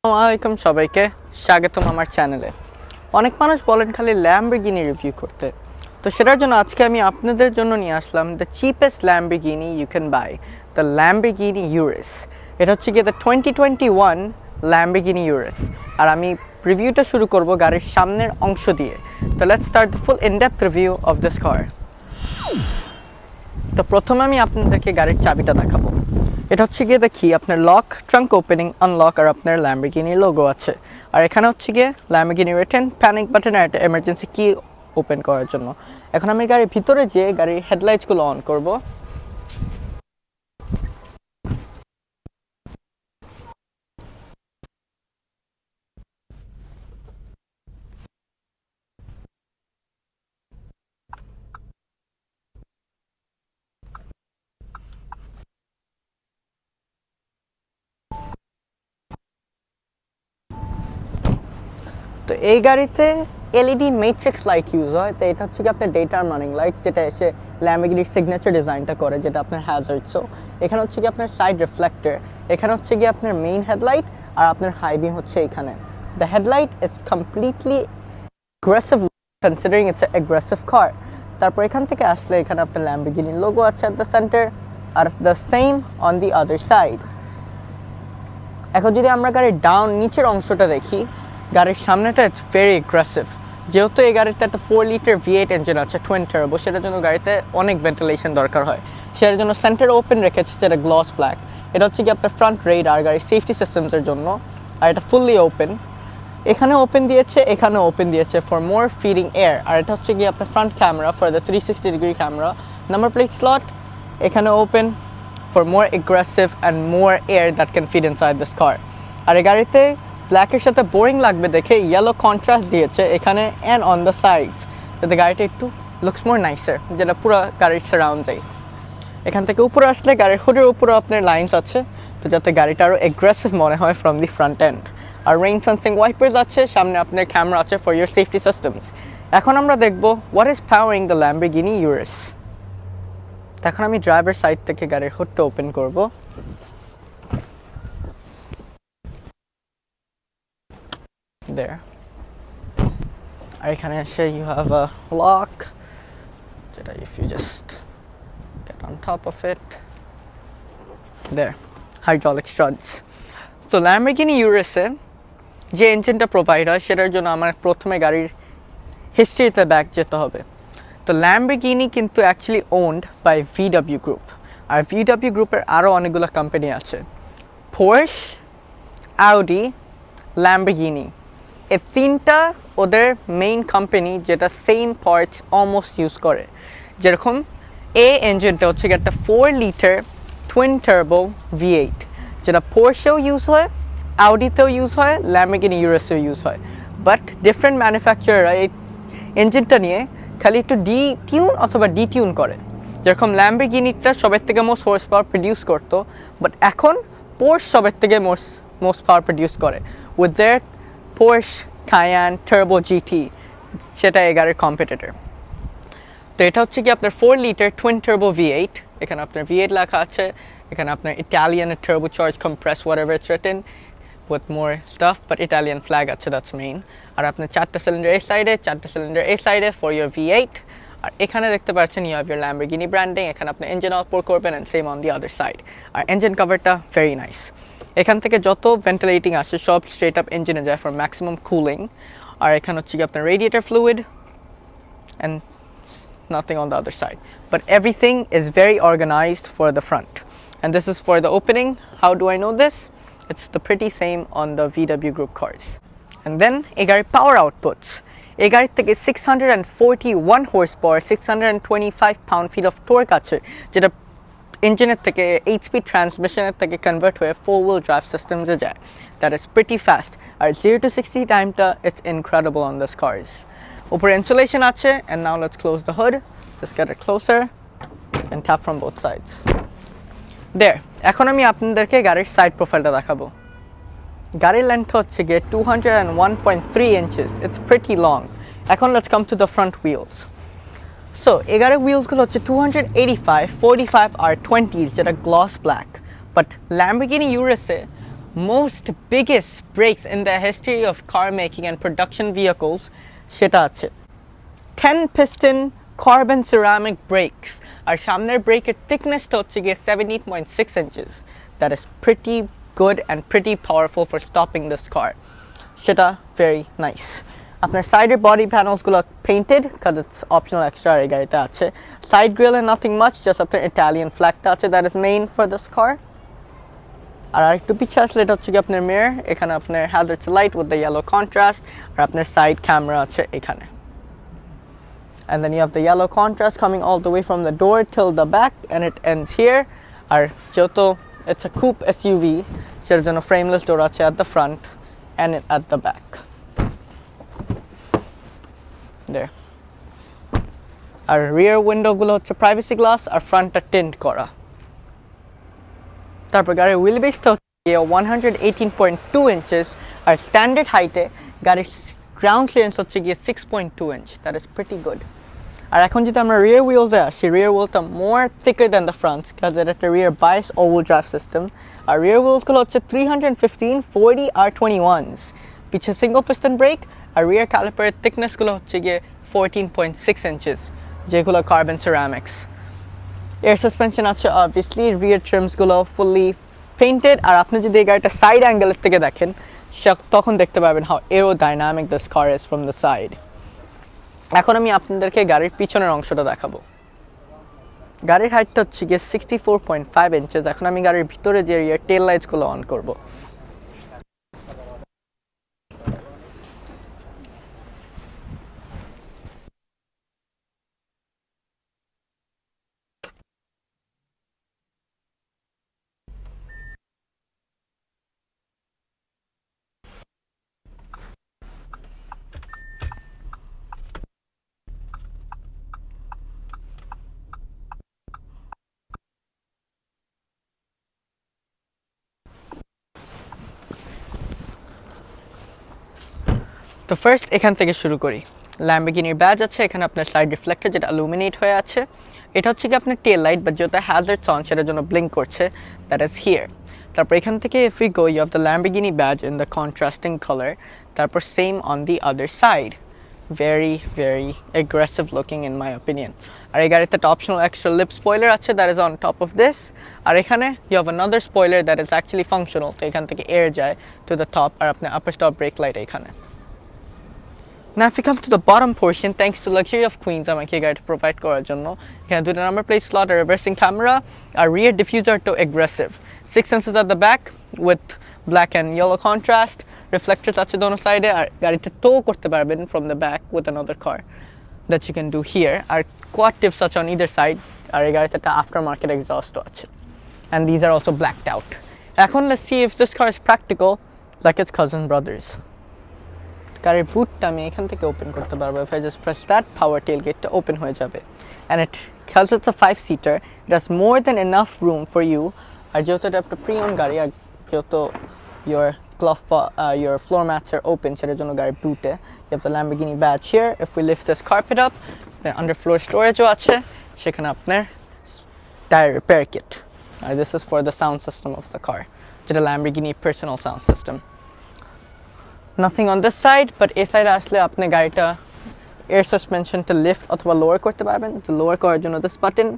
আসসালামু আলাইকুম সবাইকে স্বাগতম আমার চ্যানেলে। অনেক মানুষ বলেন খালি ল্যাম্বরগিনি রিভিউ করতে, তো সেটার জন্য আজকে আমি আপনাদের জন্য নিয়ে আসলাম the cheapest Lamborghini you can buy, the Lamborghini Urus. এটা হচ্ছে গিয়ে দ্য 2021 ল্যাম্বরগিনি ইউরাস। আর আমি রিভিউটা শুরু করব গাড়ির সামনের অংশ দিয়ে। তো let's start the full in-depth review of this কার। তো প্রথমে আমি আপনাদেরকে গাড়ির চাবিটা দেখাবো। এটা হচ্ছে গিয়ে দেখি আপনার লক, ট্রাঙ্ক ওপেনিং, আনলক আর আপনার ল্যাম্বরগিনি লোগো আছে। আর এখানে হচ্ছে গিয়ে ল্যাম্বরগিনি রিটার্ন, প্যানিক বাটন আর একটা এমার্জেন্সি কি ওপেন করার জন্য। এখন আমি গাড়ির ভিতরে যেয়ে গাড়ির হেডলাইটসগুলো অন করব। তো এই গাড়িতে এলইডি ম্যাট্রিক্স লাইট ইউজ হয়। তো এটা হচ্ছে কি আপনার ডে টাইম রানিং লাইট, যেটা এসে ল্যাম্বরগিনির সিগনেচার ডিজাইনটা করে, যেটা আপনার হ্যাজার্ডসও। এখানে হচ্ছে কি আপনার সাইড রিফ্লেক্টর, এখানে হচ্ছে কি আপনার মেইন হেডলাইট, আর আপনার হাই বিম হচ্ছে এখানে। The headlight is completely aggressive considering it's aggressive car. তারপর এখান থেকে আসলে এখানে আপনার ল্যাম্বরগিনির লোগো আছে অ্যাট দ্য সেন্টার, আর the same on the other side. এখন যদি আমরা গাড়ির ডাউন নিচের অংশটা দেখি, গাড়ির সামনেটা ইটস ভেরি অ্যাগ্রেসিভ। যেহেতু এই গাড়িতে একটা 4 লিটার V8 ইঞ্জিন আছে টুইন টার্বো, সেটার জন্য গাড়িতে অনেক ভেন্টিলেশন দরকার হয়। সেটার জন্য সেন্টার ওপেন রেখেছে, যেটা গ্লস ব্ল্যাক। এটা হচ্ছে কি আপনার ফ্রন্ট রেডার গাড়ির সেফটি সিস্টেমসের জন্য, আর এটা ফুললি ওপেন। এখানে ওপেন দিয়েছে, এখানে ওপেন দিয়েছে ফর মোর ফিডিং এয়ার। আর এটা হচ্ছে কি আপনার front camera for the 360 degree camera. Number plate slot এখানে open for more aggressive and more air that can feed inside this car. আর এই গাড়িতে ব্ল্যাকের সাথে বোরিং লাগবে দেখে ইয়েলো কন্ট্রাস্ট দিয়েছে এখানে অ্যান্ড অন দ্য সাইডস, যাতে গাড়িটা একটু লুকস মোর নাইসার, যেটা পুরো গাড়ির সারাউন্ডেই। এখান থেকে উপরে আসলে গাড়ির হুডের উপরে আপনার লাইন্স আছে, তো যাতে গাড়িটা আরও অ্যাগ্রেসিভ মনে হয় ফ্রম দি ফ্রন্ট এন্ড। আর রেইন সেন্সিং ওয়াইপার্স আছে, সামনে আপনার ক্যামেরা আছে ফর ইউর সেফটি সিস্টেমস। এখন আমরা দেখব what is powering the Lamborghini Urus. এখন আমি ড্রাইভার সাইড থেকে গাড়ির হুডটা ওপেন করব। There. আর এখানে এসে you have a lock, যেটা if you just get on top of it, there, hydraulic struts. So Lamborghini Urus যে ইঞ্জিনটা প্রোভাইড হয় সেটার জন্য আমার প্রথমে গাড়ির হিস্ট্রিতে ব্যাক যেতে হবে। তো ল্যাম্বরগিনি কিন্তু actually owned by VW group, আর VW গ্রুপের আরও অনেকগুলো কোম্পানি আছে, পোর্শ, আউডি, ল্যাম্বরগিনি। এই তিনটা ওদের মেইন কোম্পানি, যেটা সেম পার্টস অলমোস্ট ইউজ করে। যেরকম এই ইঞ্জিনটা হচ্ছে একটা 4 লিটার টুইন টার্বো V8, যেটা পোর্শেও ইউজ হয়, আউডিতেও ইউজ হয়, ল্যাম্বরগিনি ইউরাসেও ইউজ হয়। বাট ডিফারেন্ট ম্যানুফ্যাকচারাররা এই ইঞ্জিনটা নিয়ে খালি একটু টিউন অথবা ডিটিউন করে। যেরকম ল্যাম্বরগিনিটা সবের থেকে মোস্ট হর্স পাওয়ার প্রডিউস করতো, বাট এখন পোর্শ সবের থেকে মোস্ট পাওয়ার প্রডিউস করে with their Porsche Cayenne Turbo GT, সেটা এই গাড়ির কম্পিটিটর। তো এটা হচ্ছে কি আপনার 4 লিটার টুইন টার্বো V8। এখানে আপনার V8 লেখা আছে, এখানে আপনার Italian turbo charge compress whatever it's written with more stuff, but Italian flag আছে, that's main। আর আপনার 4টা সিলিন্ডার এই সাইডে, 4টা সিলিন্ডার এই সাইডে for your V8। আর এখানে দেখতে পাচ্ছেন you have your Lamborghini branding, এখানে আপনি ইঞ্জিন আউটপুট করবেন and same on the other side। আর ইঞ্জিন কভারটা ভেরি নাইস। এখান থেকে যত ভেন্টিলেটিং আসে সব স্ট্রেট আপ ইঞ্জিনে যায় ফর ম্যাক্সিমাম কুলিং। আর এখানে হচ্ছে কি আপনার radiator fluid and nothing on the other side, but everything is very organised for the front. And this is for the opening. How do I know this? It's the pretty same on the VW group cars. And then এই গাড়ির power outputs, এই গাড়ির থেকে 641 horsepower, 625 pound feet of torque আছে, যেটা ইঞ্জিনের থেকে HP ট্রান্সমিশনের থেকে কনভার্ট হয়ে 4 হুইল ড্রাইভ সিস্টেমসে যায়। That is pretty fast. আর 0 to 60 টাইমটা it's incredible on this cars. উপরে ইনসুলেশন আছে। And now let's close the hood, just get it closer and tap from both sides. There. এখন আমি আপনাদেরকে গাড়ির সাইড প্রোফাইলটা দেখাবো। গাড়ির লেন্থ হচ্ছে গিয়ে 201.3 ইঞ্চেস, ইটস প্রিটি লং। এখন let's come to the front wheels. So এই গাড়ির হুইলসগুলো হচ্ছে 285, 45 আর 20, যেটা গ্লস ব্ল্যাক। বাট ল্যাম্বরগিনি ইউরাসে most biggest brakes in the history of car making and production vehicles সেটা আছে 10 piston carbon ceramic brakes আর সামনের ব্রেকের thicknessটা হচ্ছে গিয়ে 17.6 inches. That is pretty good and pretty powerful for stopping this car. সেটা very nice. আপনার সাইডের বডি প্যানেলসগুলো painted because it's optional extra এই গাড়িতে আছে. সাইড গ্রিলে nothing much, just আপনার ইটালিয়ান ফ্ল্যাগটা আছে that is main for this car. আর আরেকটু পিছে আসলে এটা হচ্ছে কি আপনার মিরর, এখানে আপনার hazards light with the yellow contrast আর আপনার সাইড ক্যামেরা আছে এখানে. And then you have the yellow contrast coming all the way from the door till the back and it ends here. আর যেহেতু it's a coupe SUV সেটার জন্য frameless door আছে at the front and at the back. There. R rear window গুলো হচ্ছে privacy glass আর ফ্রন্টটা tint করা. তারপর গাড়ির wheel বেসটা হচ্ছে 118.2 inches আর স্ট্যান্ডার্ড হাইটে গাড়ির গ্রাউন্ড ক্লিয়ারেন্স হচ্ছে গিয়ে 6.2 inch. That is pretty good. আর এখন যদি আমরা রিয়ার হুইলসে আসি, রিয়ার হুইলটা মোর থিকার দ্যান দ্য ফ্রন্টস কাজ এটা একটা রিয়ার বাইস ওভাল ড্রাইভ সিস্টেম. আর রিয়ার হুইলসগুলো হচ্ছে 315, 40 আর 21s. পিছে সিঙ্গল পিস্টন ব্রেক আর রিয়ার ক্যালিপারের থিকনেসগুলো হচ্ছে গিয়ে 14.6 inches যেগুলো কার্বন সিরামিক্স. এয়ার সাসপেনশন আছে অবভিয়াসলি, রিয়ার ট্রিমসগুলো ফুললি পেইন্টেড. আর আপনি যদি এই গাড়িটা সাইড অ্যাঙ্গেলের থেকে দেখেন তখন দেখতে পাবেন how aerodynamic this car is from the side. এখন আমি আপনাদেরকে গাড়ির পিছনের অংশটা দেখাবো. গাড়ির হাইটটা হচ্ছে গিয়ে 64.5 inches. এখন আমি গাড়ির ভিতরে যে রিয়ার টেল লাইটসগুলো অন করব. তো ফার্স্ট এখান থেকে শুরু করি. ল্যাম্বরগিনির ব্যাজ আছে, এখানে আপনার সাইড রিফ্লেক্টর যেটা অ্যালুমিনেট হয়ে আছে. এটা হচ্ছে কি আপনার টেল লাইট, বাট যেটা হ্যাজার্ডস অন সেটার জন্য ব্লিঙ্ক করছে, দ্যাট ইজ হিয়ার. তারপর এখান থেকে if we go you have the Lamborghini badge in the contrasting colour. তারপর same on the other side. Very very aggressive looking in my opinion. আর এই গাড়িতে একটা অপশনাল এক্সট্রা লিপ স্পয়লার আছে that is on top of this. আর এখানে you have another spoiler that is actually functional. তো এখান থেকে এয়ার যায় টু দ্য টপ আর আপনার আপার স্টপ ব্রেক লাইট এখানে. Now if you come to the bottom portion, thanks to luxury of Queens আমাকে এই গাড়িটা প্রোভাইড করার জন্য এখানে দুটো নাম্বার প্লেট স্লট, আর রিভার্সিং ক্যামেরা, আর রিয়ার ডিফিউজার তো aggressive. 6 inches at the back with black and yellow contrast. Reflectors আছে দোনো সাইডে. আর গাড়িটা টো করতে পারবেন from the back with another car that you can do here. R quad tips আছে on either side. আর এই গাড়িতে একটা aftermarket exhaust আছে. And these are also blacked out. এখন let's see if this car is practical like its cousin brothers. গাড়ির বুটটা আমি এখান থেকে ওপেন করতে পারবো. if I just press that, power tailgate open হয়ে যাবে. and it because it's a 5-seater, it has more than enough room for you. আর যেহেতু এটা একটা pre-owned গাড়ি আর যেহেতু your floor mats are open সেটার জন্য গাড়ির বুটে you have the Lamborghini badge here. if we lift this carpet up, under floor storageও আছে, সেখানে আপনার tire repair kit. and this is for the sound system of the car, যেটা Lamborghini personal sound system. Nothing on this side, but এই সাইডে আসলে আপনি গাড়িটা air সাসপেনশনটা lift অথবা লোয়ার করতে পারবেন. তো লোয়ার করার জন্য দিস বাটন.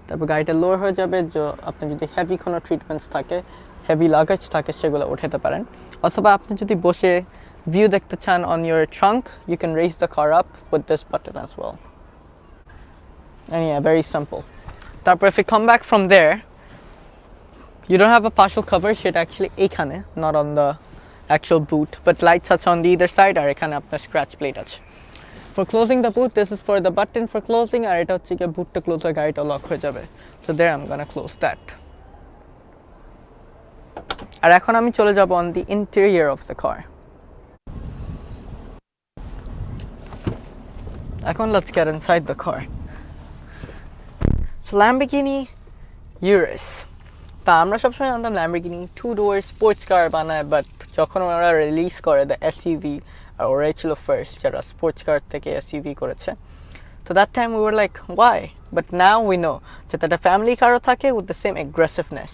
তারপর গাড়িটা লোয়ার হয়ে যাবে. যে আপনি যদি হেভি কোনো ট্রিটমেন্টস থাকে, হেভি লাগেজ থাকে, সেগুলো উঠাতে পারেন. অথবা আপনি যদি বসে ভিউ দেখতে চান on your trunk, you can raise the car up with this button as well. And yeah, very simple. তারপর if you come back from there, you don't have a partial cover. সেটা actually এইখানে, not on the actual boot, but lights are on the either side. আর এখানে আপনার scratch plate আছে. For closing the boot, this is for the button for closing. আর এটা হচ্ছে গিয়ে বুটটা close হয়ে গাড়িটা লক হয়ে যাবে. So there I'm gonna close that. আর এখন আমি চলে যাব on the interior of the car. এখন let's get inside the car. So Lamborghini Urus. তা আমরা সবসময় জানতাম Lamborghini 2-door স্পোর্টস কার বানায়, বাট যখন ওরা রিলিজ করে দ্য এসইউভি, আর ওরাই ছিল ফার্স্ট যারা স্পোর্টস কার থেকে এসইউভি করেছে. তো that time we were like why, but now we know যে একটা ফ্যামিলি কারও থাকে উইথ দ্য সেম এগ্রেসিভনেস.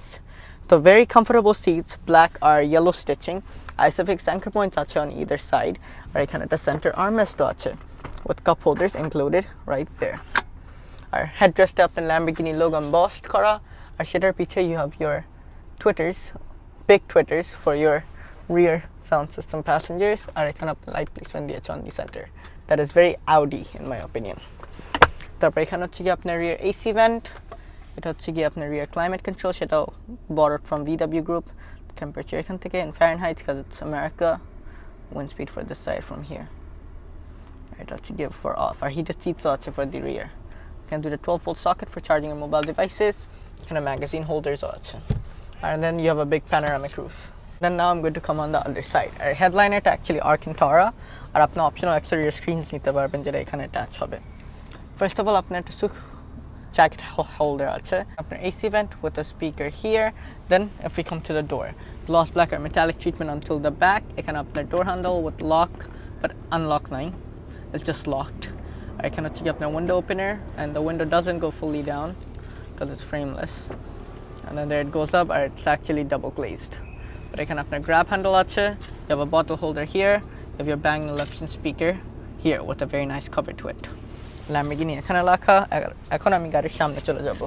তো So very comfortable seats, black or yellow stitching, isofix anchor points আছে on either side, আর এখানে একটা center armrest আছে with cup holders included right there. R headrest আপনার Lamborghini logo embossed করা, আর সেটার পিছে you have your tweeters, big tweeters for your rear sound system passengers, আর এখানে আপনার light placement দিয়েছে on the center. That is very Audi in my opinion. তারপর এখানে হচ্ছে কি আপনার rear AC vent, এটা হচ্ছে কি আপনার rear climate control, সেটাও borrowed from VW group. The temperature এখান থেকে in Fahrenheit because it's America. Wind speed for this side from here. এটা হচ্ছে give for off. R heated seats আছে for the rear. You can do the 12-volt socket for charging your mobile devices. এখানে magazine holders আছে. And then you have a big panoramic roof. Then now I'm going to come on the other side. R headlinerটা actually Alcantara, আর আপনি optional exterior screens নিতে পারবেন যেটা এখানে attach হবে. First of all, আপনার একটা jacket holder আছে, আপনার AC vent with a speaker here. Then if we come to the door, gloss black or metallic treatment until the back. এখানে আপনার door handle with lock but unlock নাই, it's just locked. এখানে হচ্ছে কি আপনার window opener, and the window doesn't go fully down because it's frameless, and then there it goes up, or it's actually double glazed. But এখানে আপনার grab handle আছে, you have a bottle holder here, you have your Bang & Olufsen speaker here with a very nice cover to it. Lamborghini এখানে লেখা। এখন আমি গাড়ির সামনে চলে যাব।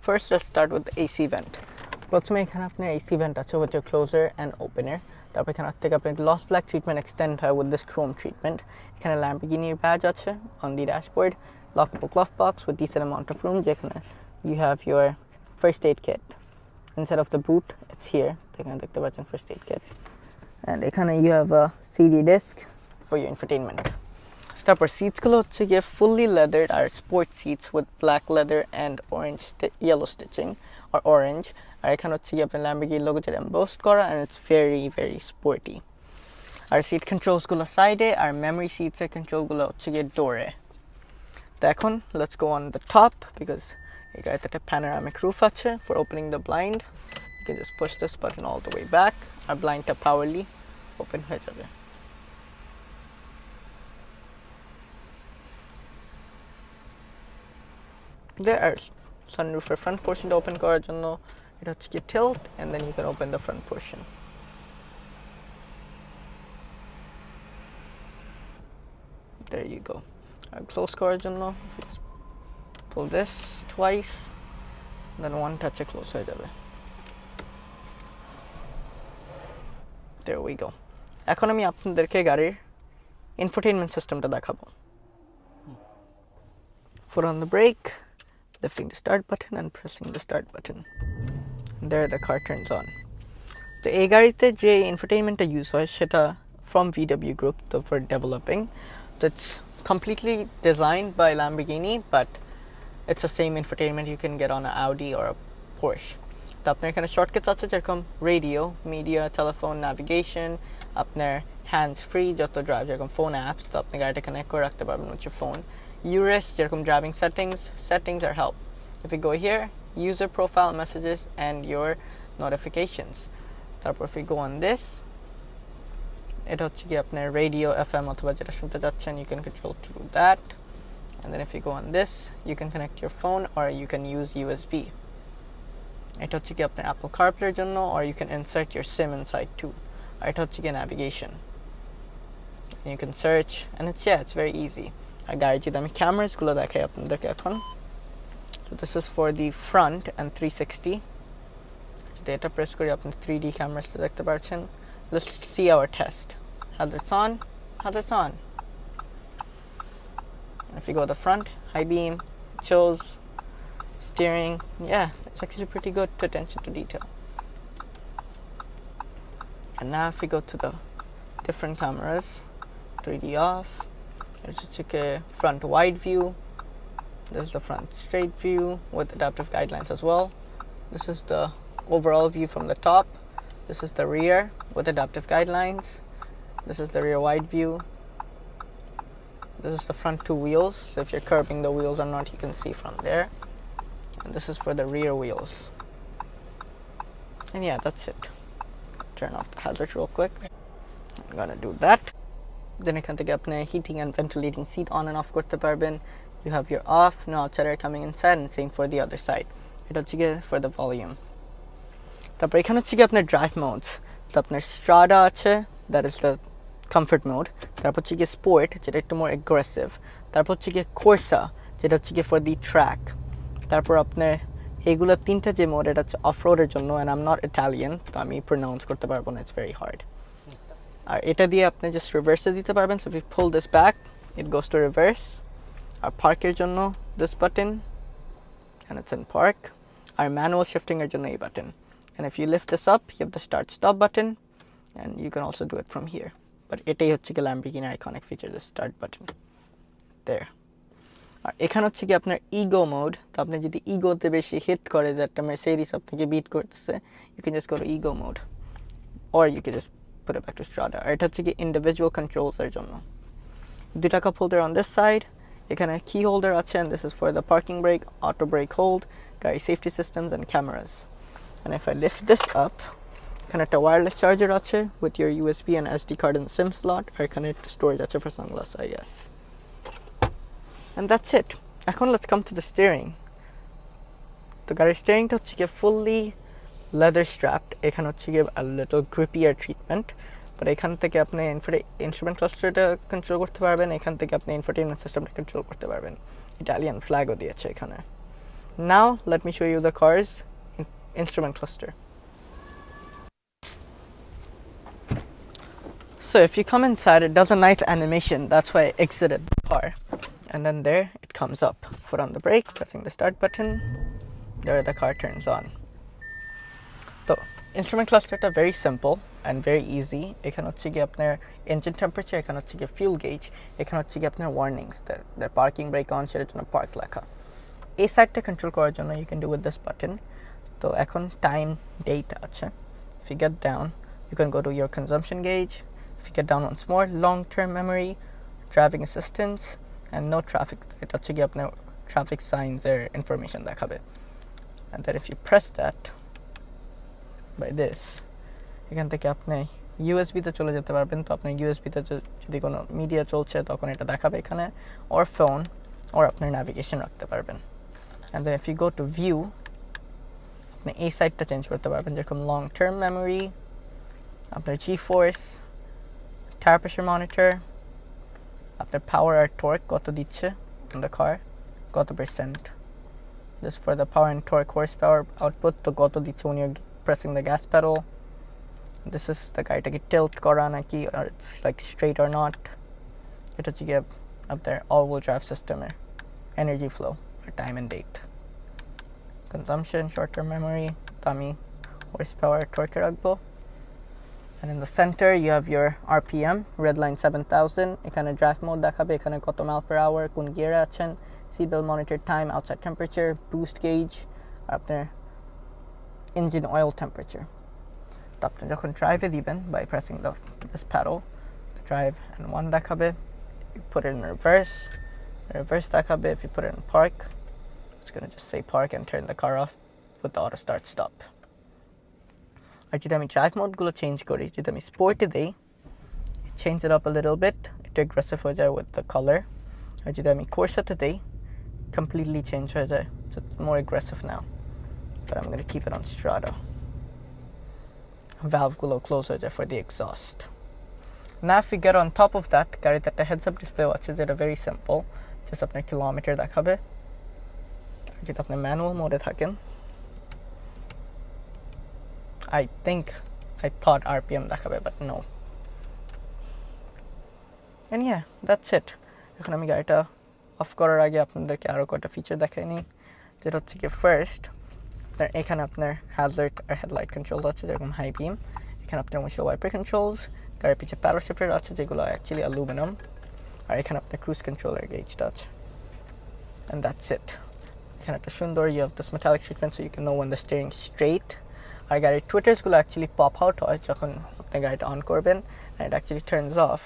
First, let's start with the AC vent. প্রথমে এখানে আপনার AC vent আছে with your closer and opener. তারপর এখানে থেকে আপনার gloss black treatment extend হয় with this chrome treatment. এখানে Lamborghini badge আছে on the dashboard, lockable glove box with decent amount of room, যেখানে you have your first aid kit. Instead of the boot, it's here. এখানে দেখতে পাচ্ছেন first aid kit. And এখানে you have a CD disc for your infotainment. তারপর সিটসগুলো হচ্ছে গিয়ে fully leathered R sport seats with black leather and orange yellow stitching or orange. আর এখানে হচ্ছে গিয়ে আপনার Lamborghini logo যেটা embossed করা, and it's very very sporty. আর সিট কন্ট্রোলসগুলো সাইডে, আর memory seats এর কন্ট্রোলগুলো হচ্ছে গিয়ে ডোরে। তো এখন let's go on the top because এই গাড়িতে একটা panoramic roof আছে for opening the blind. You can just push this button all the way back, R blindটা powerly open হয়ে যাবে। There are sunroof for front portion to open করার জন্য, এটা হচ্ছে কি tilt, and then you can open the front portion. There you go. Close করার জন্য pull this twice, then one touch A close হয়ে যাবে। There we go. এখন আমি আপনাদেরকে গাড়ির infotainment systemটা দেখাবো। Foot on the brake, lifting the start button and pressing the start button. There the car turns on. তো এই গাড়িতে যে infotainmentটা ইউজ হয় সেটা from VW group for developing. So it's completely designed by Lamborghini, but it's the same infotainment you can get on an Audi or a Porsche. তো আপনার এখানে shortcuts আছে যেরকম রেডিও, মিডিয়া, টেলিফোন, ন্যাভিগেশন, আপনার hands free যত drive যেরকম phone apps, তো আপনি গাড়িটা কানেক্ট করে রাখতে পারবেন with your phone. Urus যেরকম driving settings are help. If you go here, user profile, messages and your notifications. তারপর if you go on this, এটা হচ্ছে কি আপনার রেডিও, FM অথবা যেটা শুনতে যাচ্ছেন, you can control through that. And then if you go on this, you can connect your phone or you can use USB. এটা হচ্ছে কি আপনার Apple CarPlay এর জন্য, or you can insert your SIM inside too. আর এটা হচ্ছে কি navigation. You can search, and it's very easy. আর গাড়ির যদি আমি ক্যামেরাস গুলো দেখাই আপনাদেরকে এখন, so this is for the front and 360. যদি এটা প্রেস করি আপনি 3D cameras দেখতে পাচ্ছেন. Let's see our test. Hazards on, hazards on. And if you go to the front, high beam, shows, steering, yeah, it's actually pretty good to attention to detail. And now if we go to the different cameras, 3D off, it's just like a front wide view. This is the front straight view with adaptive guidelines as well. This is the overall view from the top. This is the rear with adaptive guidelines. This is the rear wide view. This is the front two wheels. So if you're curbing the wheels or not, you can see from there. And this is for the rear wheels. And yeah, that's it. Turn off the hazard real quick. I'm gonna do that. Then এখান থেকে আপনি heating and ventilating seat on and off করতে পারবেন. You have your off, no outside air coming inside, and same for the other side. এটা হচ্ছে গিয়ে for the volume. তারপর এখানে হচ্ছে গিয়ে আপনার drive modes. তো আপনার Strada আছে, that is the comfort mode. তারপর হচ্ছে গিয়ে sport, যেটা একটু more aggressive. তারপর হচ্ছে গিয়ে Corsa, যেটা হচ্ছে গিয়ে for the track. তারপর আপনার এগুলো তিনটা যে মোড, এটা হচ্ছে অফরোডের জন্য, and I'm not Italian, তো আমি pronounce করতে পারবো না, it's very hard. আর এটা দিয়ে আপনি just reverse দিতে পারবেন. So if you pull this back, it goes to reverse. আর পার্কের জন্য this button, and it's in park. R manual shifting এর জন্য এই button. And if you lift this up, you have the start stop button, and you can also do it from here. But এটাই হচ্ছে কি Lamborghini iconic feature, the start button. There. আর এখানে হচ্ছে কি আপনার ইগো মোড. তো আপনি যদি ইগোতে বেশি হিট করে যে একটা Mercedes আপনাকে বিট করতেছে, you can just go to ego mode, or you can just put it back to Strada. আর এটা হচ্ছে কি individual controls এর জন্য. দুইটা cup holder on this side, এখানে key holder আছে, and this is for the parking brake, auto brake hold, গাড়ি safety systems and cameras. And if I lift this up, এখানে একটা wireless charger আছে with your USB and SD card and SIM slot. আর এখানে একটা storage আছে for sunglass, I guess. And that's it. এখন let's come to the steering. তো গাড়ির স্টিয়ারিংটা হচ্ছে গিয়ে fully leather strapped. এখানে হচ্ছে গিয়ে a little grippier treatment. But এখান থেকে আপনি instrument clusterটা control করতে পারবেন. এখান থেকে আপনি infotainment systemটা control করতে পারবেন. Italian flagও দিয়েছে এখানে. Now let me show you the car's instrument cluster. So if you come inside, it does a nice animation. That's why I exited the car. And then there it comes up. Foot on the brake, pressing the start button. There the car turns on. So instrument clusterটা very simple and very easy. এখানে হচ্ছে গিয়ে আপনার engine temperature, এখানে হচ্ছে গিয়ে fuel gauge, এখানে হচ্ছে গিয়ে আপনার warnings, the parking brake on, সেটার জন্য park লেখা. এই সাইডটা কন্ট্রোল করার জন্য you can do with this button. তো এখন time date আছে. If you get down, you can go to your consumption gauge. If you get down once more, long-term memory, driving assistance, and no traffic. এটা হচ্ছে গিয়ে আপনার traffic signs এর information দেখাবে. And then if you press that by this, এখান থেকে আপনি USB তে চলে যেতে পারবেন. তো আপনি USB তে যদি কোনো মিডিয়া চলছে তখন এটা দেখাবে এখানে, or phone, or আপনার navigation রাখতে পারবেন. And then if you go to view, আপনি এই সাইডটা চেঞ্জ করতে পারবেন, যেরকম long term memory, আপনার G-force, tire pressure monitor, আপনার power আর torque কত দিচ্ছে on the car, কত percent. This for the power and torque horsepower output, তো কত দিচ্ছে when you're pressing the gas pedal. This is the গাড়িটাকে tilt করা নাকি, or it's like straight or not. এটা হচ্ছে গিয়ে আপনার all wheel drive system এর energy flow, or time and date. Consumption, short term memory, তো আমি horsepower torque রাখবো. And in the center you have your RPM, red line 7000. এখানে drive mode দেখাবে, এখানে কত mile per hour, কোন গিয়ারে আছেন, seatbelt monitor, time, outside temperature, boost gauge, আর আপনার engine oil temperature. তো আপনি যখন drive দিবেন by pressing this pedal, the drive and 1 দেখাবে. You put it in reverse দেখাবে. If you put it in park, it's going to just say park and turn the car off with the auto start stop. আর যদি আমি drive mode গুলো change করি, যদি আমি sport এ দেই, change it up a little bit, একটু aggressive হয়ে যায় with the color. আর যদি আমি Corsa তে দেই, completely change হয়ে যায়, so it's more aggressive now. But I'm going to keep it on Strada. Valve গুলো close হয়ে যায় for the exhaust. Now if we get on top of that, গাড়িতে একটা heads up display আছে, যেটা very simple, just আপনার kilometre দেখাবে. যদি আপনি manual mode এ থাকেন, I thought RPM দেখাবে, but no. And yeah, that's it. এখন আমি গাড়িটা অফ করার আগে আপনাদেরকে আরো কয়েকটা ফিচার দেখাই নিই, যেটা হচ্ছে কি ফার্স্ট, আপনার এখানে আপনার হ্যাজার্ড আর হেডলাইট কন্ট্রোলস আছে, যেরকম হাই বিম. এখানে আপনার উইন্ডশিল্ড ওয়াইপার কন্ট্রোলস, গাড়ির পিছে প্যাডেল শিফটার আছে, যেগুলো অ্যাকচুয়ালি অ্যালুমিনিয়াম. আর এখানে আপনার ক্রুজ কন্ট্রোলার গেজটা আছে. And that's it. এখানে একটা সুন্দর you have this metallic treatment so you can know when the steering straight. আর গাড়ির টুইটার্সগুলো অ্যাকচুয়ালি পপ আউট হয় যখন আপনি গাড়িটা অন করবেন, and it actually turns off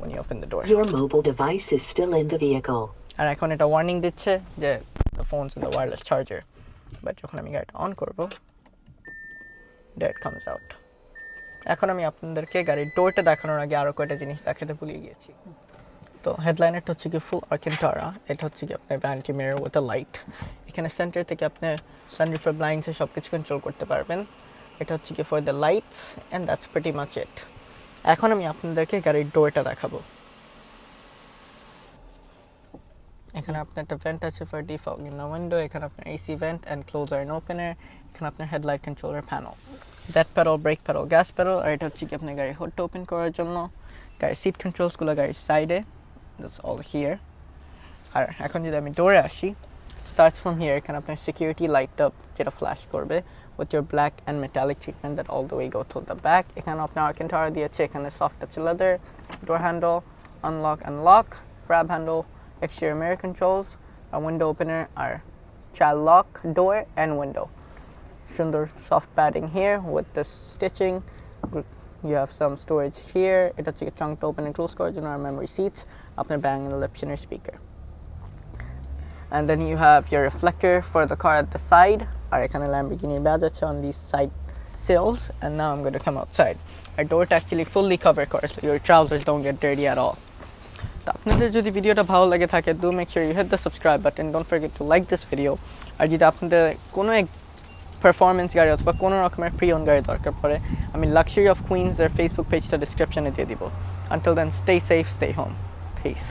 when you open the door. Your mobile device is still in the vehicle. আর এখন এটা warning দিচ্ছে যে the phone's in the wireless charger. But যখন আমি গাড়িটা অন করব, there it comes out. এখন আমি আপনাদেরকে গাড়ির ডোরটা দেখানোর আগে আরও কয়টা জিনিস দেখাতে ভুলে গিয়েছি। তো হেডলাইনারটা হচ্ছে কি ফুল আর্কেন্টারা, এটা হচ্ছে কি আপনার vanity mirror with a light. এখানে সেন্টার থেকে আপনি সানরুফের ব্লাইন্ডসে সব কিছু কন্ট্রোল করতে পারবেন। এটা হচ্ছে কি for the lights and that's pretty much ইট। এখন আমি আপনাদেরকে গাড়ির ডোরটা দেখাবো। এখানে আপনার একটা ভেন্ট আছে for defog in the window, এখানে আপনার AC vent and closer and opener, এখানে আপনার headlight controller panel, that pedal, brake pedal, gas pedal, আর এটা হচ্ছে কি আপনার গাড়ির হুডটা ওপেন করার জন্য। গাড়ির সিট কন্ট্রোলসগুলো গাড়ির সাইডে, দ্যাটস অল হিয়ার। আর এখন যদি আমি ডোরে আসি, স্টার্টস ফ্রম হিয়ার, এখানে আপনার সিকিউরিটি লাইট আপ যেটা ফ্ল্যাশ করবে with your black and metallic treatment that all the way go to the back. এখানে আপনার আর্কেন্টারা দিয়েছে, এখানে soft touch leather, door handle, unlock and lock, grab handle, exterior mirror controls, a window opener, আর child lock door and window. সুন্দর soft padding here with this stitching. You have some storage here. এটা হচ্ছে trunk open and close করার জন্য, আর memory seats, আপনার Bang & Olufsen speaker. And then you have your reflector for the car at the side. আর এখানে Lamborghini badge আছে on these side sills. And now I'm going to come outside. Our door actually fully covered car, so your trousers don't get dirty at all. তো আপনাদের যদি ভিডিওটা ভালো লাগে থাকে, do make sure you hit the subscribe button. Don't forget to like this video. আর যদি আপনাদের কোনো এক পারফরমেন্স গাড়ি অথবা কোনো রকমের প্রিয়ন গাড়ি দরকার পড়ে, আমি লাক্সারি অফ কুইন্স এর ফেসবুক পেজটা ডিসক্রিপশনে দিয়ে দিব। Until then, stay safe, stay home. Peace.